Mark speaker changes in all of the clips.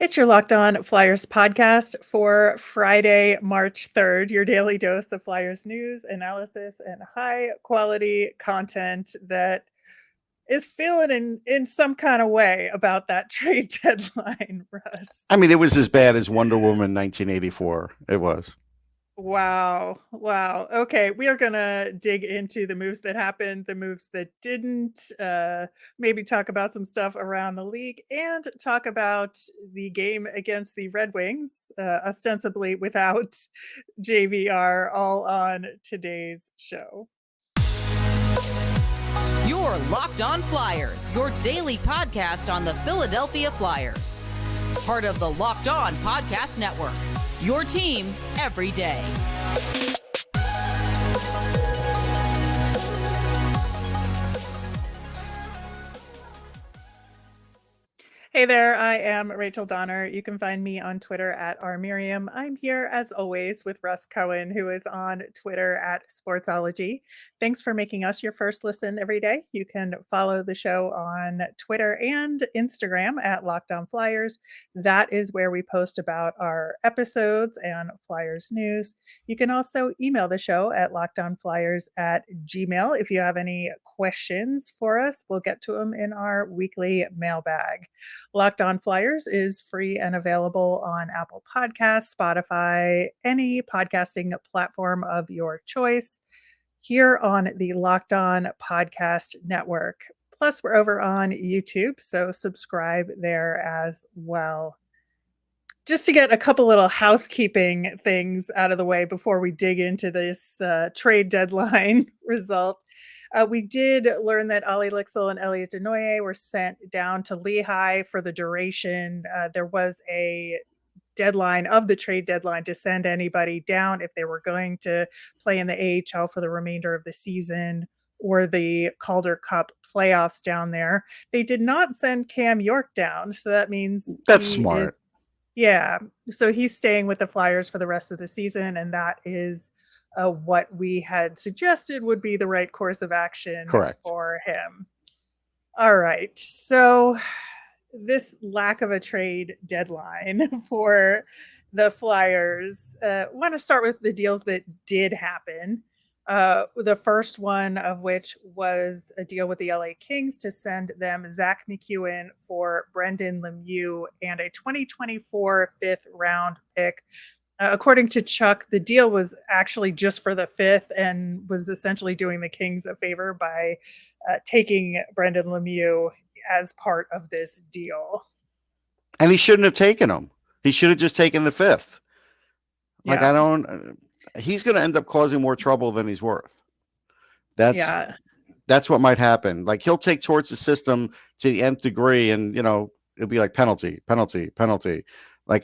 Speaker 1: It's your Locked On Flyers podcast for Friday, March 3rd, your daily dose of Flyers news, analysis, and high quality content that is feeling in some kind of way about that trade deadline, Russ.
Speaker 2: I mean, it was as bad as Wonder Woman 1984. It was.
Speaker 1: Wow. Wow. Okay. We are going to dig into the moves that happened, the moves that didn't, maybe talk about some stuff around the league and talk about the game against the Red Wings, ostensibly without JVR, all on today's show.
Speaker 3: You're Locked On Flyers, your daily podcast on the Philadelphia Flyers. Part of the Locked On Podcast Network. Your team every day.
Speaker 1: Hey there, I am Rachel Donner. You can find me on Twitter at rmiriam. I'm here as always with Russ Cohen, who is on Twitter at Sportsology. Thanks for making us your first listen every day. You can follow the show on Twitter and Instagram at Locked On Flyers. That is where we post about our episodes and Flyers news. You can also email the show at lockedonflyers@gmail. If you have any questions for us, we'll get to them in our weekly mailbag. Locked On Flyers is free and available on Apple Podcasts, Spotify, any podcasting platform of your choice, here on the Locked On Podcast Network. Plus, we're over on YouTube, so subscribe there as well. Just to get a couple little housekeeping things out of the way before we dig into this trade deadline result. We did learn that Ollie Lixel and Elliot Desnoyers were sent down to Lehigh for the duration. There was a deadline of the trade deadline to send anybody down if they were going to play in the AHL for the remainder of the season or the Calder Cup playoffs down there. They did not send Cam York down, so that means
Speaker 2: That's smart.
Speaker 1: So he's staying with the Flyers for the rest of the season, and that is what we had suggested would be the right course of action for him. All right. So this lack of a trade deadline for the Flyers, want to start with the deals that did happen. The first one of which was a deal with the LA Kings to send them Zach McEwen for Brendan Lemieux and a 2024 fifth round pick. According to Chuck, the deal was actually just for the fifth and was essentially doing the Kings a favor by taking Brendan Lemieux as part of this deal.
Speaker 2: And he shouldn't have taken him. He should have just taken the fifth. Like, yeah. He's going to end up causing more trouble than he's worth. That's what might happen. Like, he'll take towards the system to the nth degree and, it'll be like penalty. Like,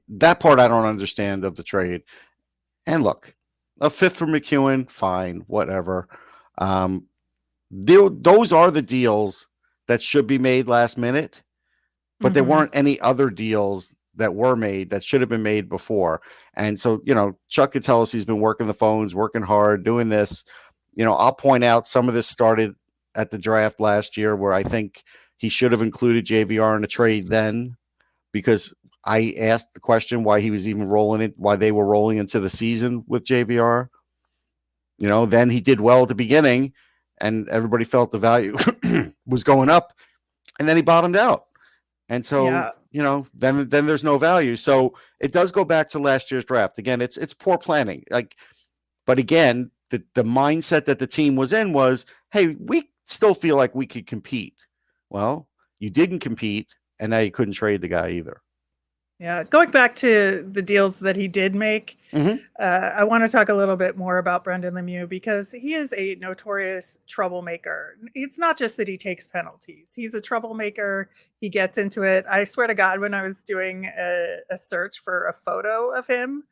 Speaker 2: that part I don't understand of the trade. And look, a fifth for McEwen, fine, whatever. Those are the deals that should be made last minute, but there weren't any other deals that were made that should have been made before. And so, Chuck could tell us he's been working the phones, working hard, doing this. I'll point out some of this started at the draft last year where I think he should have included JVR in the trade then, because I asked the question why he was even why they were rolling into the season with JVR. Then he did well at the beginning and everybody felt the value was going up, and then he bottomed out. And so, then there's no value. So it does go back to last year's draft. Again, it's poor planning. But again, the mindset that the team was in was, hey, we still feel like we could compete. Well, you didn't compete, and now you couldn't trade the guy either.
Speaker 1: Yeah, going back to the deals that he did make, I want to talk a little bit more about Brendan Lemieux because he is a notorious troublemaker. It's not just that he takes penalties. He's a troublemaker. He gets into it. I swear to God, when I was doing a search for a photo of him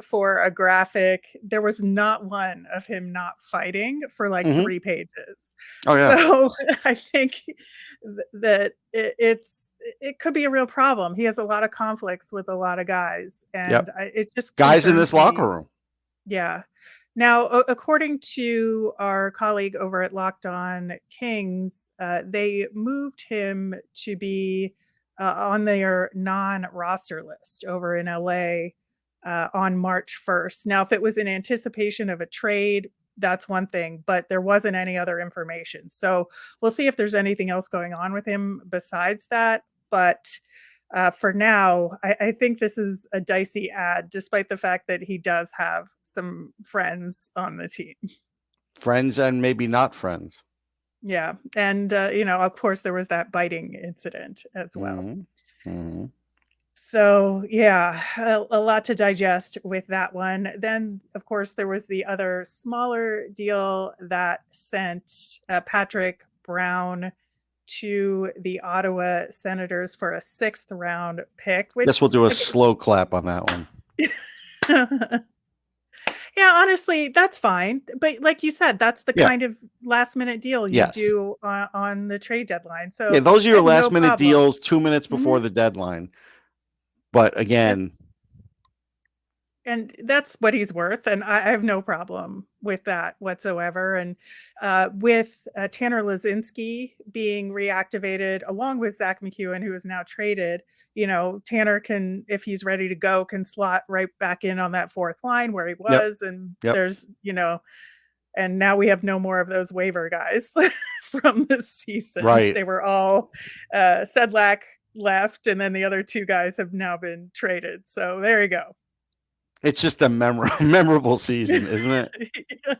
Speaker 1: for a graphic, there was not one of him not fighting for like 3 pages.
Speaker 2: Oh, yeah.
Speaker 1: So I think that it could be a real problem. He has a lot of conflicts with a lot of guys, and it just
Speaker 2: guys in this locker room.
Speaker 1: Yeah. Now, according to our colleague over at Locked On Kings, they moved him to be on their non-roster list over in LA on March 1st. Now, if it was in anticipation of a trade, that's one thing, but there wasn't any other information. So we'll see if there's anything else going on with him besides that. But for now, I think this is a dicey ad, despite the fact that he does have some friends on the team.
Speaker 2: Friends and maybe not friends.
Speaker 1: Yeah. And, of course, there was that biting incident as well.
Speaker 2: Mm-hmm. Mm-hmm.
Speaker 1: So, yeah, a lot to digest with that one. Then, of course, there was the other smaller deal that sent Patrick Brown to the Ottawa Senators for a 6th round pick.
Speaker 2: Guess we'll do a slow clap on that one.
Speaker 1: Yeah, honestly, that's fine. But like you said, that's the kind of last minute deal you do on the trade deadline. So
Speaker 2: those are your last minute deals 2 minutes before the deadline. But again,
Speaker 1: and that's what he's worth, and I have no problem with that whatsoever. And with Tanner Lazinski being reactivated along with Zach McEwen, who is now traded, Tanner can, if he's ready to go, can slot right back in on that 4th line where he was. And there's, and now we have no more of those waiver guys from this season.
Speaker 2: Right.
Speaker 1: They were all Sedlak left, and then the other 2 guys have now been traded. So there you go.
Speaker 2: It's just a memorable season, isn't it?
Speaker 1: Yeah.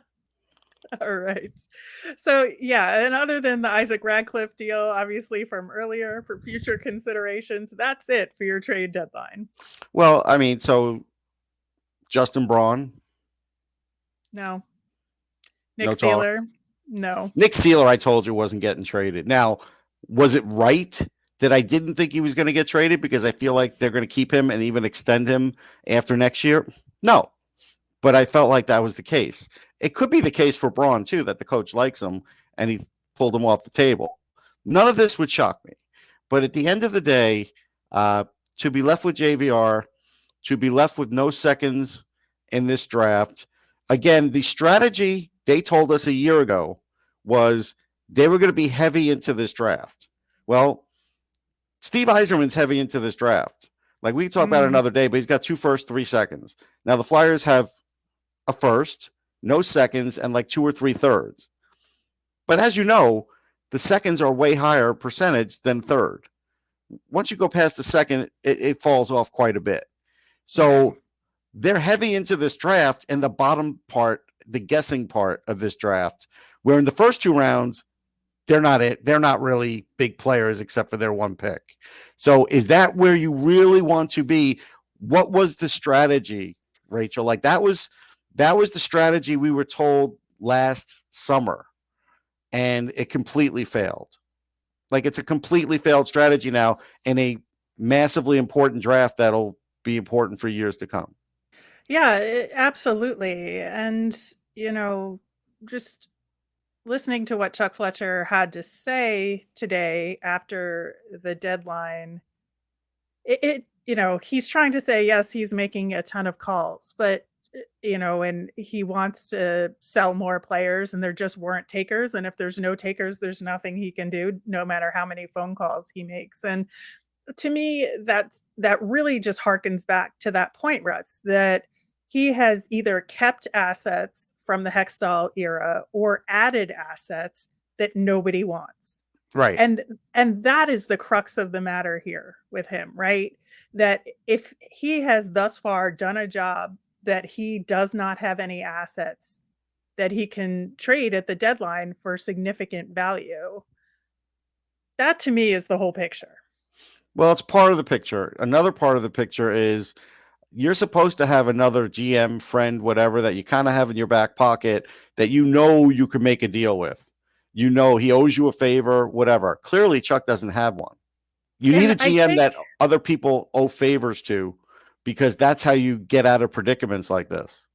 Speaker 1: All right. So, yeah, and other than the Isaac Radcliffe deal, obviously from earlier for future considerations, that's it for your trade deadline.
Speaker 2: Well, I mean, so Justin Braun?
Speaker 1: No. Nick Seeler? No.
Speaker 2: Nick Seeler, I told you, wasn't getting traded. Now, was it right that I didn't think he was going to get traded because I feel like they're going to keep him and even extend him after next year? No, but I felt like that was the case. It could be the case for Braun, too, that the coach likes him and he pulled him off the table. None of this would shock me. But at the end of the day, to be left with JVR, to be left with no seconds in this draft, again, the strategy they told us a year ago was they were going to be heavy into this draft. Well, Steve Yzerman's heavy into this draft. Like, we can talk about it another day, but he's got 2 firsts, 3 seconds. Now, the Flyers have a first, no seconds, and like 2 or 3 thirds. But as you know, the seconds are way higher percentage than third. Once you go past the second, it falls off quite a bit. So they're heavy into this draft in the bottom part, the guessing part of this draft, where in the first 2 rounds, they're not really big players except for their 1 pick. So is that where you really want to be? What was the strategy, Rachel? Like that was the strategy we were told last summer, and it completely failed. Like, it's a completely failed strategy now in a massively important draft that'll be important for years to come.
Speaker 1: Yeah, absolutely. And, just listening to what Chuck Fletcher had to say today after the deadline, he's trying to say, yes, he's making a ton of calls, but, and he wants to sell more players, and there just weren't takers. And if there's no takers, there's nothing he can do, no matter how many phone calls he makes. And to me, that really just harkens back to that point, Russ, that he has either kept assets from the Hextall era or added assets that nobody wants.
Speaker 2: Right.
Speaker 1: And that is the crux of the matter here with him, right? That if he has thus far done a job that he does not have any assets that he can trade at the deadline for significant value, that to me is the whole picture.
Speaker 2: Well, it's part of the picture. Another part of the picture is you're supposed to have another GM, friend, whatever, that you kind of have in your back pocket that you can make a deal with. He owes you a favor, whatever. Clearly, Chuck doesn't have one. You need a GM that other people owe favors to, because that's how you get out of predicaments like this.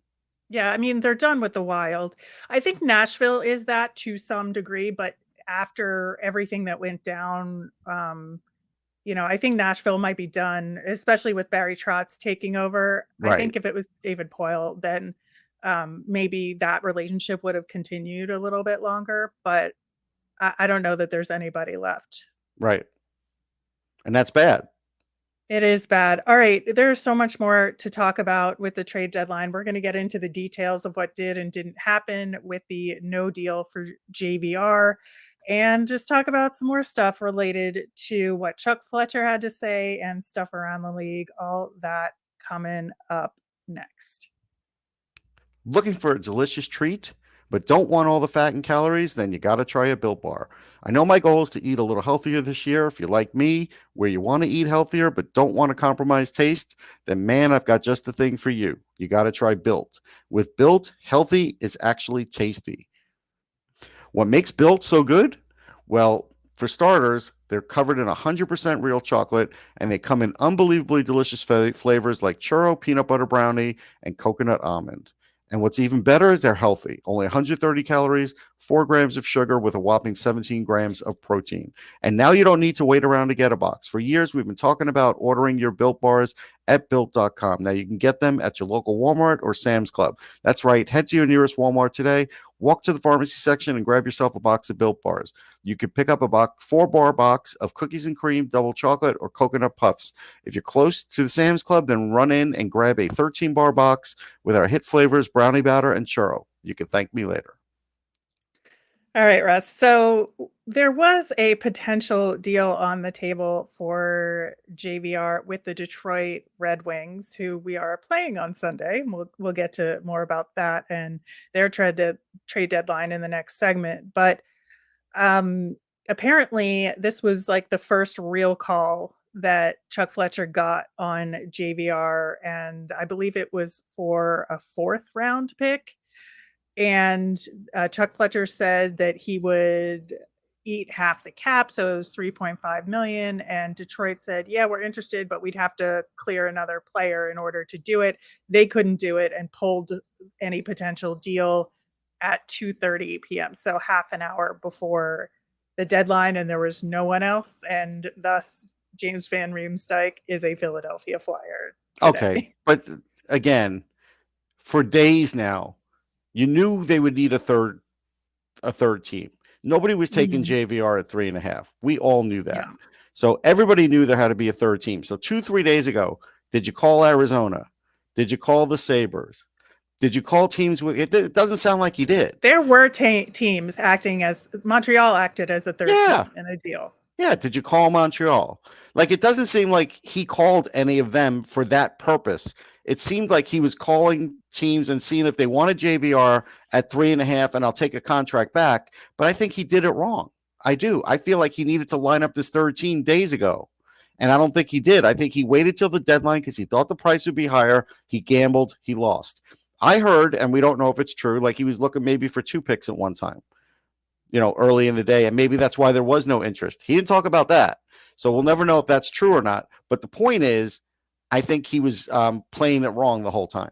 Speaker 1: Yeah, I mean, they're done with the Wild. I think Nashville is that to some degree, but after everything that went down, I think Nashville might be done, especially with Barry Trotz taking over.
Speaker 2: Right.
Speaker 1: I think if it was David Poile, then maybe that relationship would have continued a little bit longer, but I don't know that there's anybody left.
Speaker 2: Right. And that's bad.
Speaker 1: It is bad. All right, there's so much more to talk about with the trade deadline. We're gonna get into the details of what did and didn't happen with the no deal for JVR, and just talk about some more stuff related to what Chuck Fletcher had to say and stuff around the league. All that coming up next.
Speaker 2: Looking for a delicious treat, but don't want all the fat and calories? Then you got to try a Built Bar. I know my goal is to eat a little healthier this year. If you're like me, where you want to eat healthier but don't want to compromise taste, then man, I've got just the thing for you. You got to try Built. With Built, healthy is actually tasty. What makes Built so good? Well, for starters, they're covered in 100% real chocolate, and they come in unbelievably delicious flavors like churro, peanut butter brownie, and coconut almond. And what's even better is they're healthy. Only 130 calories, 4 grams of sugar with a whopping 17 grams of protein. And now you don't need to wait around to get a box. For years, we've been talking about ordering your Built Bars at Built.com. Now you can get them at your local Walmart or Sam's Club. That's right. Head to your nearest Walmart today. Walk to the pharmacy section and grab yourself a box of Built Bars. You could pick up a 4-bar box of cookies and cream, double chocolate, or coconut puffs. If you're close to the Sam's Club, then run in and grab a 13-bar box with our hit flavors, brownie batter, and churro. You can thank me later.
Speaker 1: All right, Russ. So there was a potential deal on the table for JVR with the Detroit Red Wings, who we are playing on Sunday. We'll get to more about that and their trade deadline in the next segment. But apparently, this was like the first real call that Chuck Fletcher got on JVR, and I believe it was for a 4th round pick. And Chuck Fletcher said that he would eat half the cap, so it was 3.5 million. And Detroit said, "Yeah, we're interested, but we'd have to clear another player in order to do it." They couldn't do it and pulled any potential deal at 2:30 p.m., so half an hour before the deadline, and there was no one else, and thus James Van Riemsdyk is a Philadelphia Flyer today.
Speaker 2: Okay, but again, for days now, you knew they would need a third team. Nobody was taking JVR at 3.5. We all knew that. Yeah. So everybody knew there had to be a third team. So 2-3 days ago, did you call Arizona? Did you call the Sabres? Did you call teams with it? It doesn't sound like you did.
Speaker 1: There were teams acting as Montreal acted as a third team in a deal.
Speaker 2: Yeah. Did you call Montreal? Like, it doesn't seem like he called any of them for that purpose. It seemed like he was calling teams and seeing if they wanted JVR at 3.5 and I'll take a contract back. But I think he did it wrong. I do. I feel like he needed to line up this third team days ago. And I don't think he did. I think he waited till the deadline because he thought the price would be higher. He gambled. He lost. I heard, and we don't know if it's true, like he was looking maybe for 2 picks at one time, early in the day. And maybe that's why there was no interest. He didn't talk about that. So we'll never know if that's true or not. But the point is, I think he was playing it wrong the whole time.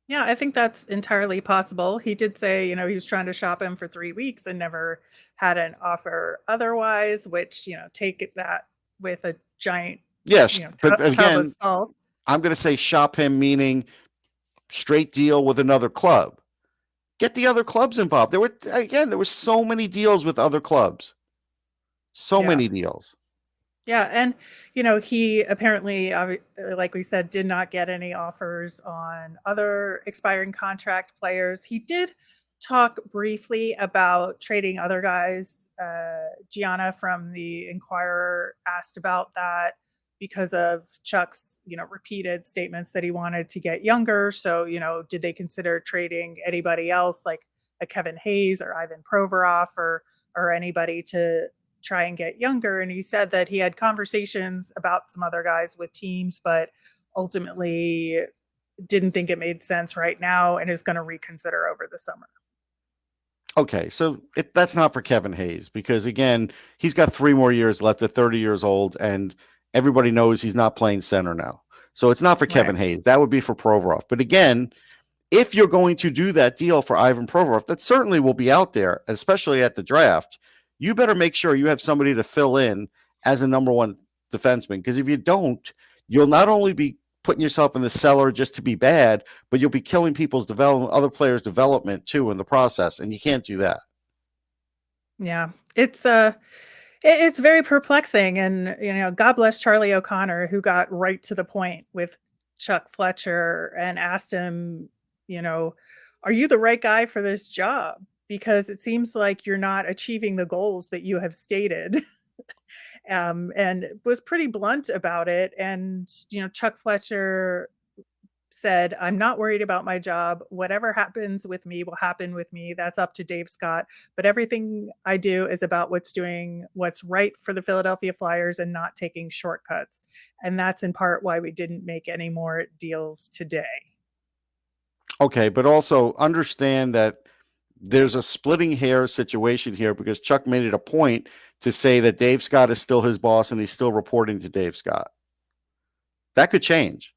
Speaker 1: Yeah, I think that's entirely possible. He did say, he was trying to shop him for 3 weeks and never had an offer otherwise, which, take that with a giant,
Speaker 2: yes, but again,
Speaker 1: I'm
Speaker 2: going to say shop him, meaning straight deal with another club. Get the other clubs involved. There were so many deals with other clubs. So many deals.
Speaker 1: Yeah. And, he apparently, like we said, did not get any offers on other expiring contract players. He did talk briefly about trading other guys. Gianna from the Inquirer asked about that because of Chuck's, repeated statements that he wanted to get younger. So, did they consider trading anybody else like a Kevin Hayes or Ivan Provorov or anybody to try and get younger? And he said that he had conversations about some other guys with teams, but ultimately didn't think it made sense right now and is going to reconsider over the summer.
Speaker 2: Okay, so that's not for Kevin Hayes because, again, he's got 3 more years left at 30 years old, and everybody knows he's not playing center now. So it's not for Kevin Hayes. That would be for Provorov. But again, if you're going to do that deal for Ivan Provorov, that certainly will be out there, especially at the draft. You better make sure you have somebody to fill in as a number 1 defenseman, because if you don't, you'll not only be putting yourself in the cellar just to be bad, but you'll be killing people's development, other players' development too in the process, and you can't do that.
Speaker 1: Yeah, It's very perplexing, and God bless Charlie O'Connor, who got right to the point with Chuck Fletcher and asked him, you know, "Are you the right guy for this job? Because it seems like you're not achieving the goals that you have stated." And was pretty blunt about it. And Chuck Fletcher said, "I'm not worried about my job. Whatever happens with me will happen with me. That's up to Dave Scott. But everything I do is about what's right for the Philadelphia Flyers and not taking shortcuts." And that's in part why we didn't make any more deals today.
Speaker 2: Okay, but also understand that there's a splitting hair situation here because Chuck made it a point to say that Dave Scott is still his boss and he's still reporting to Dave Scott. That could change.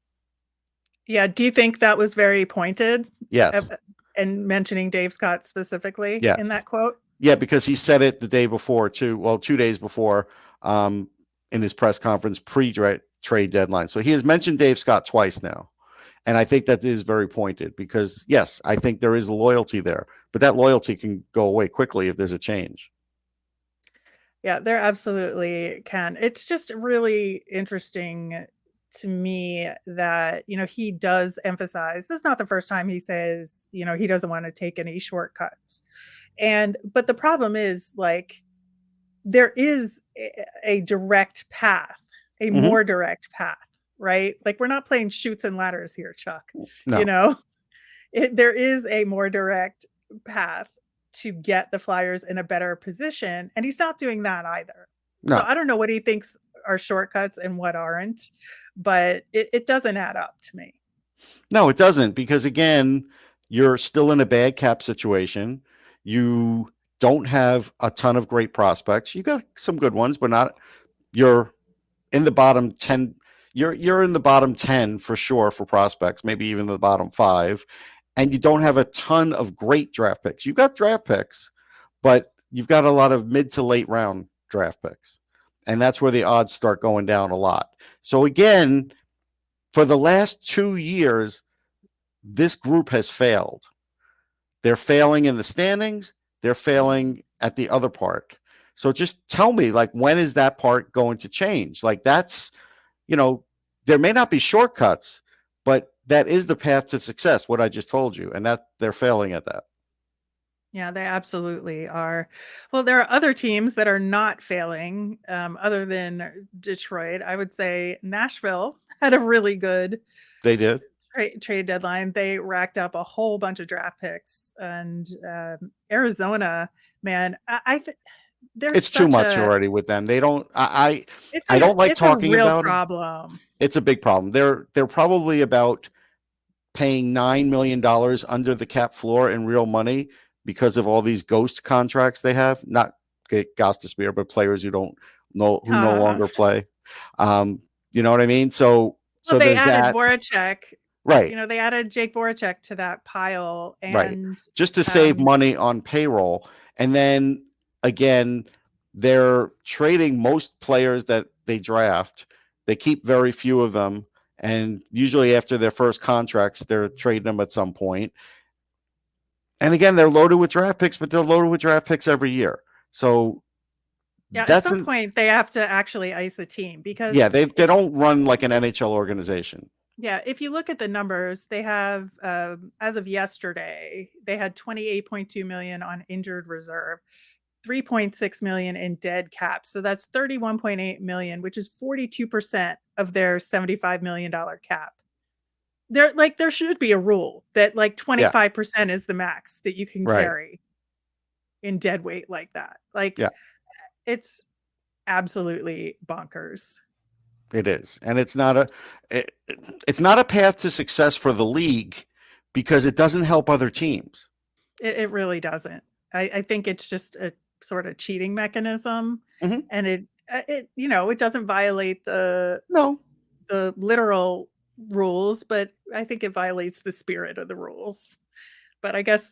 Speaker 1: Yeah. Do you think that was very pointed?
Speaker 2: Yes.
Speaker 1: And mentioning Dave Scott specifically
Speaker 2: Yes.
Speaker 1: in that quote?
Speaker 2: Yeah, because he said it the day before, 2 days before, in his press conference pre-trade deadline. So he has mentioned Dave Scott twice now. And I think that is very pointed because, yes, I think there is loyalty there, but that loyalty can go away quickly if there's a change.
Speaker 1: Yeah, there absolutely can. It's just really interesting to me that, he does emphasize this is not the first time he says, he doesn't want to take any shortcuts. But the problem is, like, there is a direct path, a more direct path, right? Like, we're not playing shoots and ladders here, Chuck.
Speaker 2: No.
Speaker 1: There is a more direct path to get the Flyers in a better position, and he's not doing that either.
Speaker 2: No.
Speaker 1: So I don't know what he thinks are shortcuts and what aren't, but it doesn't add up to me.
Speaker 2: No, it doesn't, because again, you're still in a bad cap situation. You don't have a ton of great prospects. You got some good ones, but not. You're in the bottom 10. You're in the bottom 10 for sure for prospects, maybe even the bottom 5. And you don't have a ton of great draft picks. You've got draft picks, but you've got a lot of mid to late round draft picks. And that's where the odds start going down a lot. So again, for the last 2 years, this group has failed. They're failing in the standings. They're failing at the other part. So just tell me, like, when is that part going to change? Like, that's, there may not be shortcuts, but that is the path to success, what I just told you, and that they're failing at that.
Speaker 1: Yeah, they absolutely are. Well, there are other teams that are not failing, other than Detroit. I would say Nashville had a really good
Speaker 2: They did.
Speaker 1: trade deadline. They racked up a whole bunch of draft picks, and Arizona, man,
Speaker 2: It's too much already with them. They don't. I don't like talking about
Speaker 1: problem.
Speaker 2: It's a big problem. They're probably about paying $9 million under the cap floor in real money because of all these ghost contracts they have. Not Gostisbehere, but players who don't know who no longer play. You know what I mean? So
Speaker 1: they
Speaker 2: there's
Speaker 1: added
Speaker 2: that.
Speaker 1: Voracek.
Speaker 2: Right.
Speaker 1: They added Jake Voracek to that pile, and
Speaker 2: right, just to save money on payroll. And then again, they're trading most players that they draft. They keep very few of them, and usually after their first contracts, they're trading them at some point. And again, they're loaded with draft picks, but they're loaded with draft picks every year. So
Speaker 1: at some point they have to actually ice the team, because
Speaker 2: they don't run like an NHL organization.
Speaker 1: Yeah, if you look at the numbers, they have, as of yesterday, they had $28.2 million on injured reserve, $3.6 million in dead cap. So that's $31.8 million, which is 42% of their $75 million cap. There should be a rule that 25% is the max that you can carry in dead weight like that. It's absolutely bonkers.
Speaker 2: It is. And it's not a path to success for the league because it doesn't help other teams.
Speaker 1: It really doesn't. I think it's just a sort of cheating mechanism, and it doesn't violate the literal rules, but I think it violates the spirit of the rules. But I guess,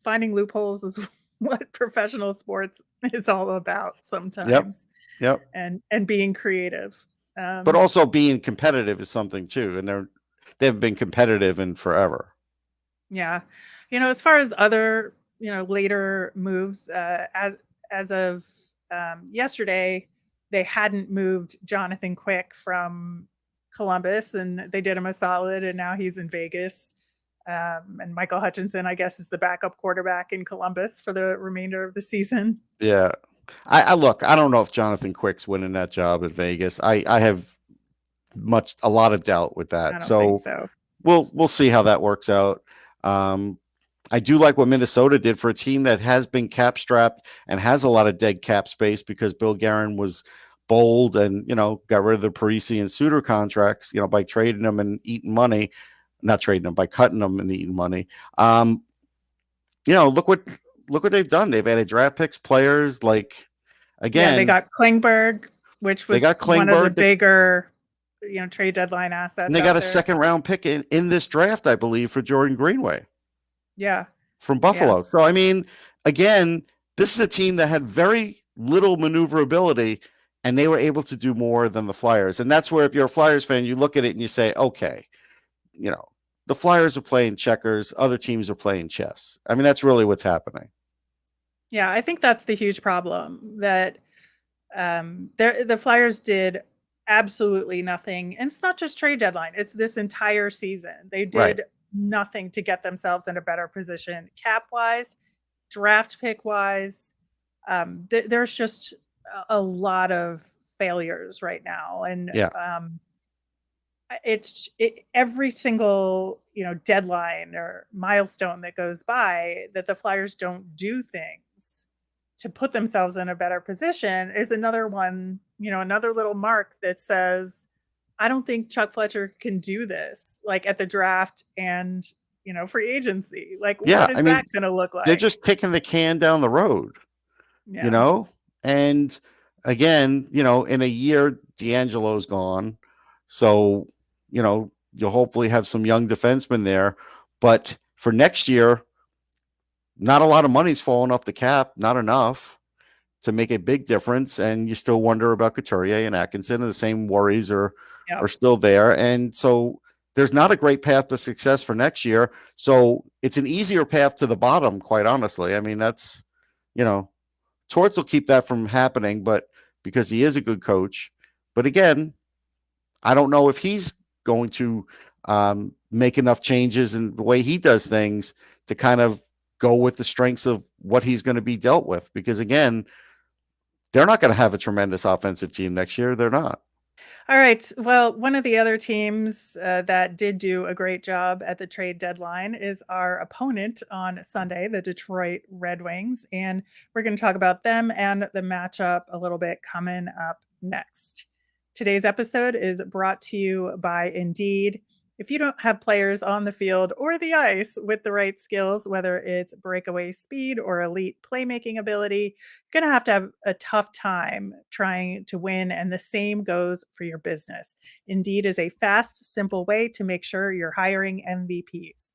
Speaker 1: finding loopholes is what professional sports is all about sometimes.
Speaker 2: Yep.
Speaker 1: And being creative.
Speaker 2: But also being competitive is something too, and they've been competitive in forever.
Speaker 1: Yeah, as far as other later moves, as of yesterday they hadn't moved Jonathan Quick from Columbus, and they did him a solid, and now he's in Vegas. And Michael Hutchinson, I guess, is the backup quarterback in Columbus for the remainder of the season.
Speaker 2: Yeah. I look, I don't know if Jonathan Quick's winning that job at Vegas. I have a lot of doubt with that.
Speaker 1: I don't think
Speaker 2: So
Speaker 1: so.
Speaker 2: we'll see how that works out. I do like what Minnesota did for a team that has been cap strapped and has a lot of dead cap space because Bill Guerin was bold and, got rid of the Parisi and Suter contracts, by trading them and eating money, not trading them, by cutting them and eating money. Look what they've done. They've added draft picks, players again.
Speaker 1: They got Klingberg, which was one of the bigger, trade deadline assets.
Speaker 2: And they got a second round pick in this draft, I believe, for Jordan Greenway.
Speaker 1: Yeah.
Speaker 2: From Buffalo. Yeah. So, I mean, again, this is a team that had very little maneuverability, and they were able to do more than the Flyers. And that's where, if you're a Flyers fan, you look at it and you say, okay, the Flyers are playing checkers, other teams are playing chess. I mean, that's really what's happening.
Speaker 1: Yeah, I think that's the huge problem, that the Flyers did absolutely nothing. And it's not just trade deadline. It's this entire season. They did nothing to get themselves in a better position, cap-wise, draft pick-wise. There's just a lot of failures right now. And every single deadline or milestone that goes by that the Flyers don't do things to put themselves in a better position is another one, another little mark that says, I don't think Chuck Fletcher can do this, at the draft and free agency. What is that going to look like?
Speaker 2: They're just kicking the can down the road. And again, in a year, D'Angelo's gone, so you'll hopefully have some young defensemen there. But for next year, not a lot of money's falling off the cap, not enough to make a big difference. And you still wonder about Couturier and Atkinson, and the same worries are still there. And so there's not a great path to success for next year. So it's an easier path to the bottom, quite honestly. I mean, that's, Torts will keep that from happening, but because he is a good coach. But again, I don't know if he's going to make enough changes in the way he does things to kind of go with the strengths of what he's going to be dealt with. Because again, they're not going to have a tremendous offensive team next year. They're not.
Speaker 1: All right. Well, one of the other teams that did do a great job at the trade deadline is our opponent on Sunday, the Detroit Red Wings. And we're going to talk about them and the matchup a little bit coming up next. Today's episode is brought to you by Indeed. If you don't have players on the field or the ice with the right skills, whether it's breakaway speed or elite playmaking ability, you're going to have a tough time trying to win. And the same goes for your business. Indeed is a fast, simple way to make sure you're hiring MVPs.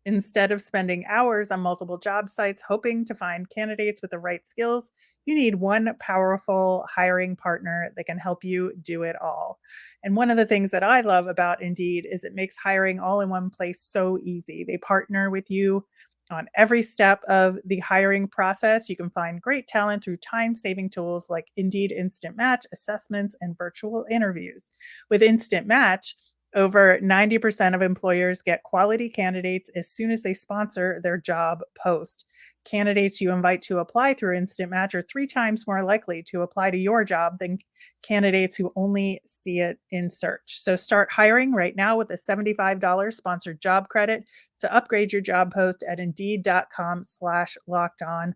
Speaker 1: Instead of spending hours on multiple job sites hoping to find candidates with the right skills, you need one powerful hiring partner that can help you do it all. And one of the things that I love about Indeed is it makes hiring all in one place so easy. They partner with you on every step of the hiring process. You can find great talent through time-saving tools like Indeed Instant Match, assessments, and virtual interviews. With Instant Match, over 90% of employers get quality candidates as soon as they sponsor their job post. Candidates you invite to apply through Instant Match are 3 times more likely to apply to your job than candidates who only see it in search. So start hiring right now with a $75 sponsored job credit to upgrade your job post at Indeed.com/lockedon.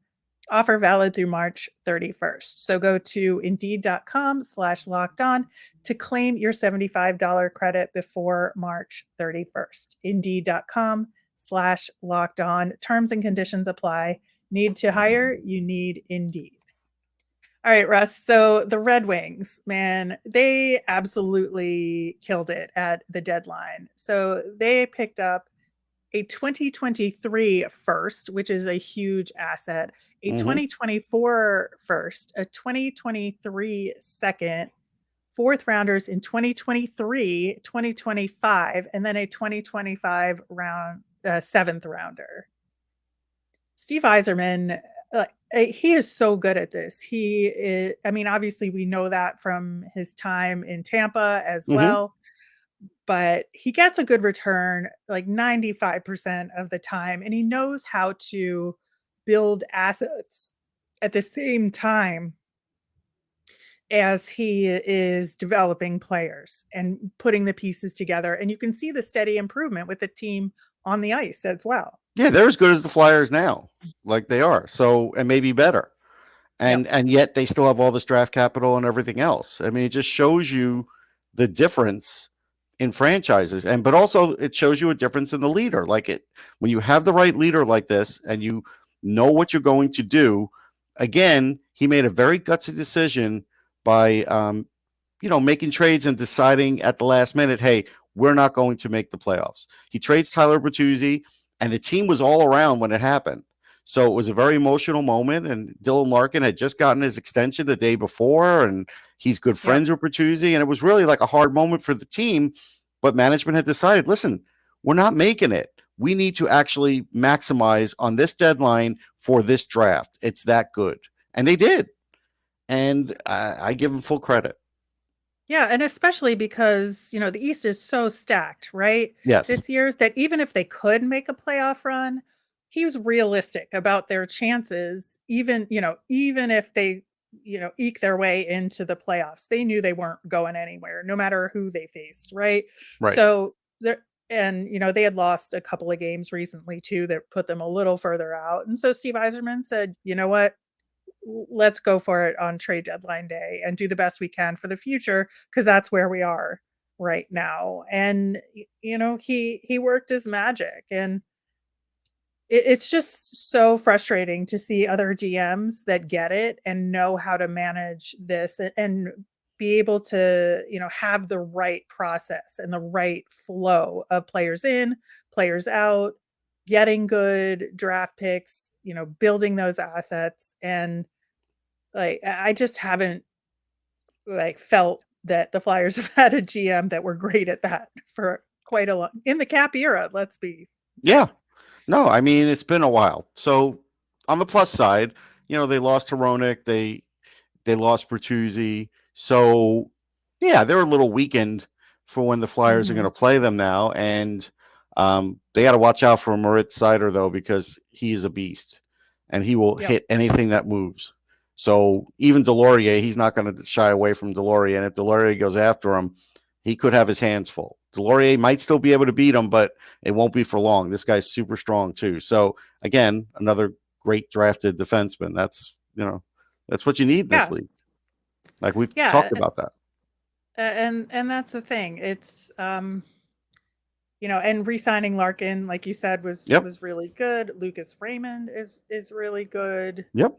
Speaker 1: Offer valid through March 31st. So go to Indeed.com/lockedon to claim your $75 credit before March 31st. Indeed.com/lockedon. Terms and conditions apply. Need to hire? You need Indeed. All right, Russ. So the Red Wings, man, they absolutely killed it at the deadline. So they picked up a 2023 first, which is a huge asset, a 2024 first, a 2023 second, 4th rounders in 2023, 2025, and then a 2025 7th rounder. Stevie Yzerman, He is so good at this. I mean, obviously, we know that from his time in Tampa as
Speaker 2: Hmm.
Speaker 1: well, but he gets a good return like 95% of the time, and he knows how to build assets at the same time as he is developing players and putting the pieces together. And you can see the steady improvement with the team on the ice as well.
Speaker 2: Yeah, they're as good as the Flyers now, like they are. So, and maybe better.
Speaker 1: Yep.
Speaker 2: And yet they still have all this draft capital and everything else. I mean, it just shows you the difference in franchises, and but also it shows you a difference in the leader. Like it when you have the right leader like this, and you know what you're going to do. Again, he made a very gutsy decision by making trades and deciding at the last minute, hey, we're not going to make the playoffs. He trades Tyler Bertuzzi, and the team was all around when it happened. So it was a very emotional moment, and Dylan Larkin had just gotten his extension the day before, and he's good
Speaker 1: Yep.
Speaker 2: friends with Bertuzzi, and it was really like a hard moment for the team. But management had decided, listen, we're not making it. We need to actually maximize on this deadline for this draft. It's that good. And they did. And I give them full credit.
Speaker 1: Yeah, and especially because, the East is so stacked, right?
Speaker 2: Yes.
Speaker 1: This year's that even if they could make a playoff run, he was realistic about their chances, even if they, eke their way into the playoffs. They knew they weren't going anywhere, no matter who they faced, right?
Speaker 2: Right.
Speaker 1: So there and they had lost a couple of games recently too that put them a little further out. And so Steve Yzerman said, you know what? Let's go for it on trade deadline day and do the best we can for the future because that's where we are right now. And he worked his magic, and it's just so frustrating to see other GMs that get it and know how to manage this and be able to have the right process and the right flow of players in, players out, getting good draft picks, building those assets. And like, I just haven't, like, felt that the Flyers have had a GM that were great at that for quite a long in the cap era, let's be
Speaker 2: Yeah.
Speaker 1: fair.
Speaker 2: No, I mean, it's been a while. So on the plus side, they lost Hronek, they lost Bertuzzi. So yeah, they're a little weakened for when the Flyers are going
Speaker 1: Mhm.
Speaker 2: to play them now. And they got to watch out for Moritz Seider, though, because he's a beast and he will
Speaker 1: Yep.
Speaker 2: hit anything that moves. So even Delorier, he's not going to shy away from Delorier. And if Delorier goes after him, he could have his hands full. Delorier might still be able to beat him, but it won't be for long. This guy's super strong too. So again, another great drafted defenseman. That's what you need in this
Speaker 1: Yeah.
Speaker 2: league. Like we've
Speaker 1: Yeah,
Speaker 2: talked about that.
Speaker 1: and that's the thing. It's, and re-signing Larkin, like you said, was
Speaker 2: Yep.
Speaker 1: was really good. Lucas Raymond is really good.
Speaker 2: Yep.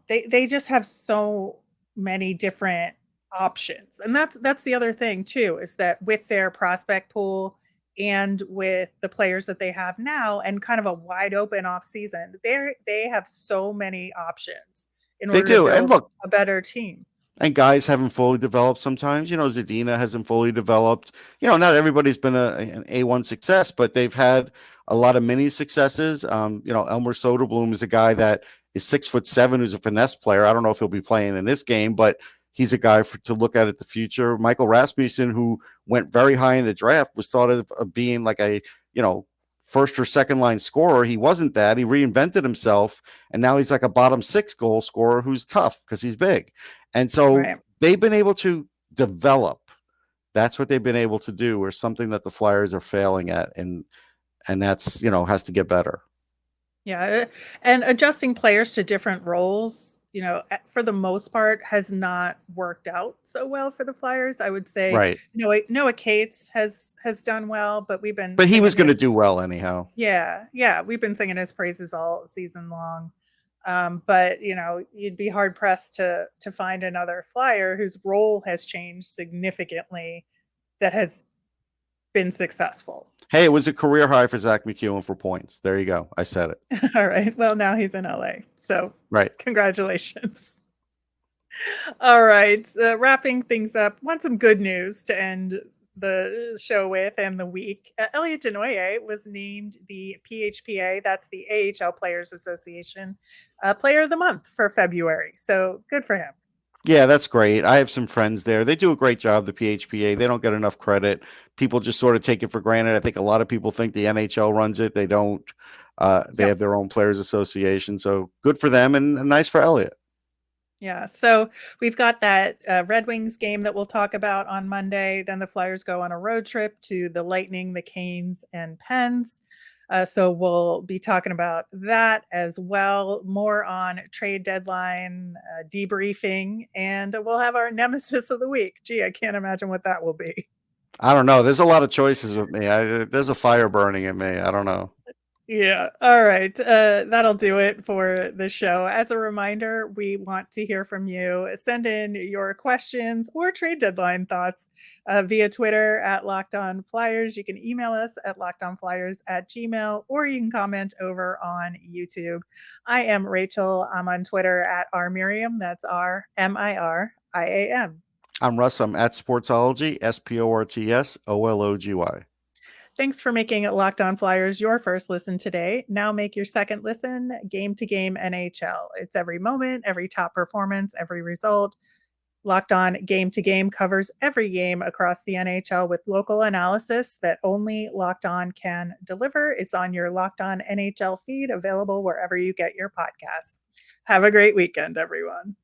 Speaker 1: They just have so many different options. And that's the other thing too, is that with their prospect pool and with the players that they have now and kind of a wide open off season, they have so many options in
Speaker 2: They
Speaker 1: order to
Speaker 2: do. And
Speaker 1: build
Speaker 2: look,
Speaker 1: a better team.
Speaker 2: and guys haven't fully developed sometimes. Zadina hasn't fully developed. Not everybody's been an A1 success, but they've had a lot of mini successes. Elmer Soderblom is a guy that is 6'7", who's a finesse player. I don't know if he'll be playing in this game, but he's a guy to look at the future. Michael Rasmussen, who went very high in the draft, was thought of being like a, first or second line scorer. He wasn't that. He reinvented himself, and now he's like a bottom six goal scorer who's tough because he's big. And so
Speaker 1: Right.
Speaker 2: they've been able to develop. That's what they've been able to do, or something that the Flyers are failing at. And that's, has to get better.
Speaker 1: Yeah. And adjusting players to different roles, for the most part has not worked out so well for the Flyers. I would say,
Speaker 2: Right.
Speaker 1: Noah Cates has done well, but we've been
Speaker 2: But he was
Speaker 1: singing
Speaker 2: going to
Speaker 1: his
Speaker 2: do well anyhow.
Speaker 1: Yeah, we've been singing his praises all season long. But you'd be hard pressed to find another Flyer whose role has changed significantly that has been successful.
Speaker 2: Hey, it was a career high for Zach McEwen for points. There you go. I said it.
Speaker 1: All right. Well, now he's in LA. So
Speaker 2: Right.
Speaker 1: congratulations. All right. Wrapping things up. Want some good news to end the show with and the week. Elliot Desnoyers was named the PHPA, that's the AHL Players Association, Player of the Month for February. So good for him.
Speaker 2: Yeah, that's great. I have some friends there. They do a great job, the PHPA. They don't get enough credit. People just sort of take it for granted. I think a lot of people think the NHL runs it. They don't. They have their own players association. So good for them and nice for Elliot.
Speaker 1: Yeah, so we've got that Red Wings game that we'll talk about on Monday. Then the Flyers go on a road trip to the Lightning, the Canes, and Pens. So we'll be talking about that as well. More on trade deadline debriefing, and we'll have our nemesis of the week. Gee, I can't imagine what that will be.
Speaker 2: I don't know. There's a lot of choices with me. There's a fire burning in me. I don't know.
Speaker 1: Yeah. All right. That'll do it for the show. As a reminder, we want to hear from you. Send in your questions or trade deadline thoughts via Twitter at Locked On Flyers. You can email us at lockedonflyers@gmail.com, or you can comment over on YouTube. I am Rachel. I'm on Twitter at rmiriam. That's RMIRIAM.
Speaker 2: I'm Russ. I'm at Sportsology, SPORTSOLOGY.
Speaker 1: Thanks for making Locked On Flyers your first listen today. Now make your second listen Game to Game NHL. It's every moment, every top performance, every result. Locked On Game to Game covers every game across the NHL with local analysis that only Locked On can deliver. It's on your Locked On NHL feed, available wherever you get your podcasts. Have a great weekend, everyone.